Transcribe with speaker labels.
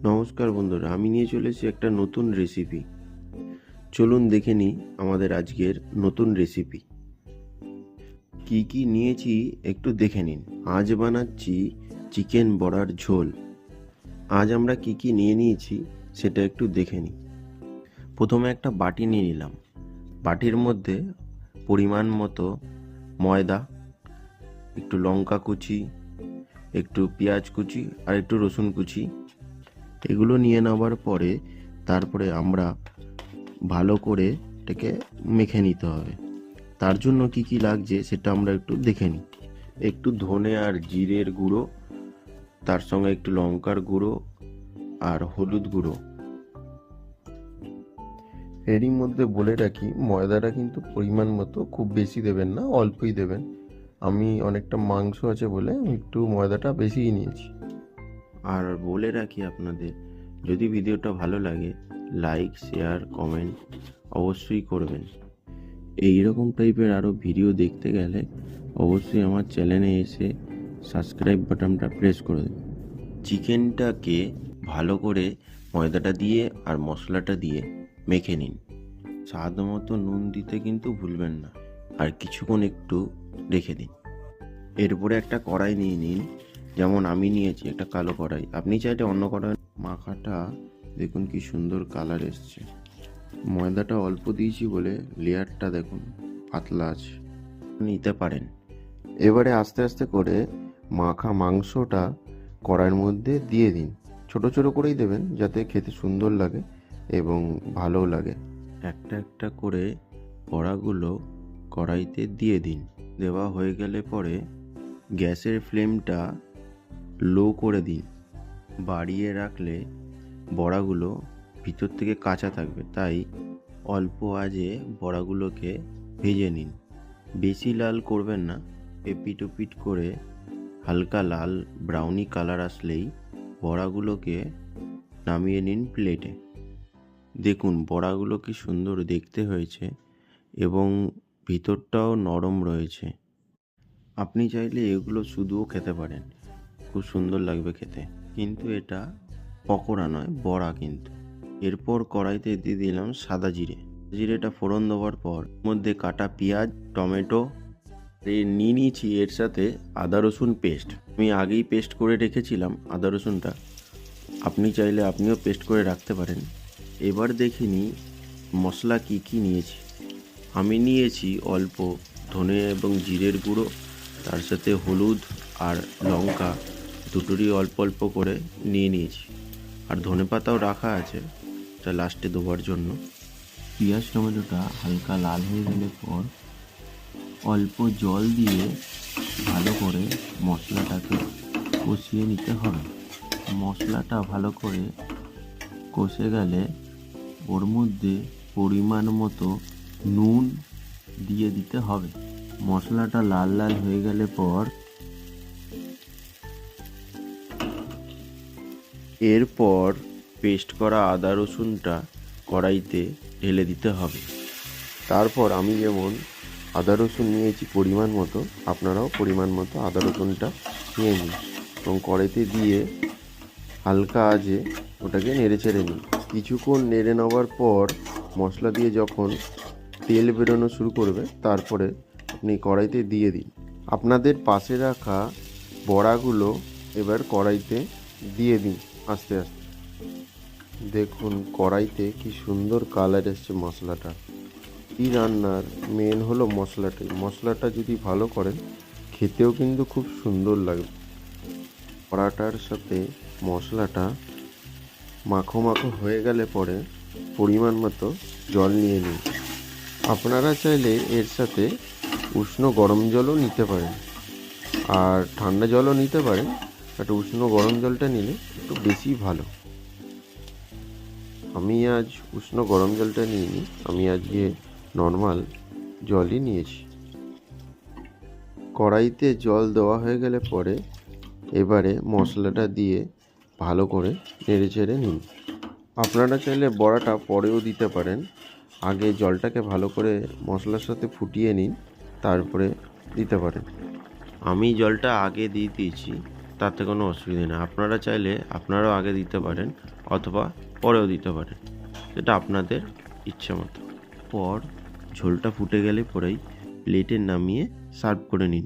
Speaker 1: নমস্কার বন্ধুরা, আমি নিয়ে চলেছি একটা নতুন রেসিপি। চলুন দেখে নিই আমাদের আজকের নতুন রেসিপি। কি কি নিয়েছি একটু দেখে নিন। আজ বানাচ্ছি চিকেন বড়ার ঝোল। আজ আমরা কি কি নিয়ে নিয়েছি সেটা একটু দেখে নিই। প্রথমে একটা বাটি নিয়ে নিলাম। বাটির মধ্যে পরিমাণ মতো ময়দা, একটু লঙ্কা কুচি, একটু পেঁয়াজ কুচি আর একটু রসুন কুচি, এগুলো নিয়ে নেওয়ার পরে তারপরে আমরা ভালো করে এটাকে মেখে নিতে হবে। তার জন্য কি কি লাগছে সেটা আমরা একটু দেখে নিই। একটু ধনে আর জিরের গুঁড়ো, তার সঙ্গে একটু লঙ্কার গুঁড়ো আর হলুদ গুঁড়ো। এরই মধ্যে বলে রাখি, ময়দাটা কিন্তু পরিমাণ মতো খুব বেশি দেবেন না, অল্পই দেবেন। আমি অনেকটা মাংস আছে বলে একটু ময়দাটা বেশিই নিয়েছি। আর বলে রাখি আপনাদের, যদি ভিডিওটা ভালো লাগে লাইক, শেয়ার, কমেন্ট অবশ্যই করবেন। এইরকম টাইপের আরও ভিডিও দেখতে গেলে অবশ্যই আমার চ্যানেলে এসে সাবস্ক্রাইব বাটনটা প্রেস করে দেবেন। চিকেনটাকে ভালো করে ময়দাটা দিয়ে আর মশলাটা দিয়ে মেখে নিন। স্বাদ মতো নুন দিতে কিন্তু ভুলবেন না, আর কিছুক্ষণ একটু রেখে দিন। এরপরে একটা কড়াই নিয়ে নিন, যেমন আমি নিয়েছি একটা কালো কড়াই। আপনি চাইলে অন্য কড়াই। মাখাটা দেখুন কি সুন্দর কালার এসছে। ময়দাটা অল্প দিয়েছি বলে লেয়ারটা দেখুন পাতলা আছে, নিতে পারেন। এবারে আস্তে আস্তে করে মাখা মাংসটা কড়াইয়ের মধ্যে দিয়ে দিন। ছোট ছোট করেই দেবেন যাতে খেতে সুন্দর লাগে এবং ভালোও লাগে। একটা একটা করে বড়াগুলো কড়াইতে দিয়ে দিন। দেওয়া হয়ে গেলে পরে গ্যাসের ফ্লেমটা লো করে দিন। বাড়িয়ে রাখলে বড়াগুলো ভিতর থেকে কাঁচা থাকবে, তাই অল্প আঁচে বড়াগুলোকে ভেজে নিন। বেশি লাল করবেন না, এপিট ওপিট করে হালকা লাল ব্রাউনি কালার আসলেই বড়াগুলোকে নামিয়ে নিন প্লেটে। দেখুন বড়াগুলো কি সুন্দর দেখতে হয়েছে এবং ভিতরটাও নরম রয়েছে। আপনি চাইলে এগুলো শুধুও খেতে পারেন, খুব সুন্দর লাগবে খেতে। কিন্তু এটা পকোড়া নয়, বড়া কিন্তু। এরপর কড়াইতে দিয়ে দিলাম সাদা জিরে। জিরেটা ফোড়ন দেওয়ার পর মধ্যে কাটা পেঁয়াজ, টমেটো নিয়ে নিয়েছি, এর সাথে আদা রসুন পেস্ট। আমি আগেই পেস্ট করে রেখেছিলাম আদা রসুনটা, আপনি চাইলে আপনিও পেস্ট করে রাখতে পারেন। এবার দেখে নিই মশলা কি কি নিয়েছি। আমি নিয়েছি অল্প ধনে এবং জিরের গুঁড়ো, তার সাথে হলুদ আর লঙ্কা দুটোরই অল্প অল্প করে নিয়ে নিয়েছি। আর ধনেপাতাও রাখা আছে, এটা লাস্টে দেওয়ার জন্য। পেঁয়াজ টমেটোটা হালকা লাল হয়ে গেলে পর অল্প জল দিয়ে ভালো করে মশলাটাকে কষিয়ে নিতে হবে। মশলাটা ভালো করে কষে গেলে ওর মধ্যে পরিমাণ মতো নুন দিয়ে দিতে হবে। মশলাটা লাল লাল হয়ে গেলে পর এরপর পেস্ট করা আদা রসুনটা কড়াইতে ঢেলে দিতে হবে। তারপর আমি যেমন আদা রসুন নিয়েছি পরিমাণ মতো, আপনারাও পরিমাণ মতো আদা রসুনটা নিয়ে নিন এবং কড়াইতে দিয়ে হালকা আঁচে ওটাকে নেড়ে চেড়ে নিন। কিছুক্ষণ নেড়ে নেওয়ার পর মশলা দিয়ে যখন তেল বেরোনো শুরু করবে তারপরে আপনি কড়াইতে দিয়ে দিন। আপনাদের পাশে রাখা বড়াগুলো এবার কড়াইতে দিয়ে দিন আস্তে আস্তে। দেখুন কড়াইতে কি সুন্দর কালার এসছে মশলাটা। এই রান্নার মেন হলো মশলাটাই। মশলাটা যদি ভালো করেন খেতেও কিন্তু খুব সুন্দর লাগবে। বড়াটার সাথে মশলাটা মাখো মাখো হয়ে গেলে পরে পরিমাণ মতো জল নিয়ে নিন। আপনারা চাইলে এর সাথে উষ্ণ গরম জলও নিতে পারেন আর ঠান্ডা জলও নিতে পারেন, বাট উষ্ণ গরম জলটা নিলে একটু বেশি ভালো। আমি আজ উষ্ণ গরম জলটা নিইনি, আমি আজকে নর্মাল জলই নিয়েছি। কড়াইতে জল দেওয়া হয়ে গেলে পরে এবারে মশলাটা দিয়ে ভালো করে নেড়ে চেড়ে নিন। আপনারা চাইলে বড়াটা পরেও দিতে পারেন, আগে জলটাকে ভালো করে মশলার সাথে ফুটিয়ে নিন, তারপরে দিতে পারেন। আমি জলটা আগে দিয়ে দিয়েছি তাতে কোনো অসুবিধা নেই। আপনারা চাইলে আপনারাও আগে দিতে পারেন অথবা পরেও দিতে পারেন, সেটা আপনাদের ইচ্ছে মতো। পর ঝোলটা ফুটে গেলে পরেই প্লেটে নামিয়ে সার্ভ করে নিন।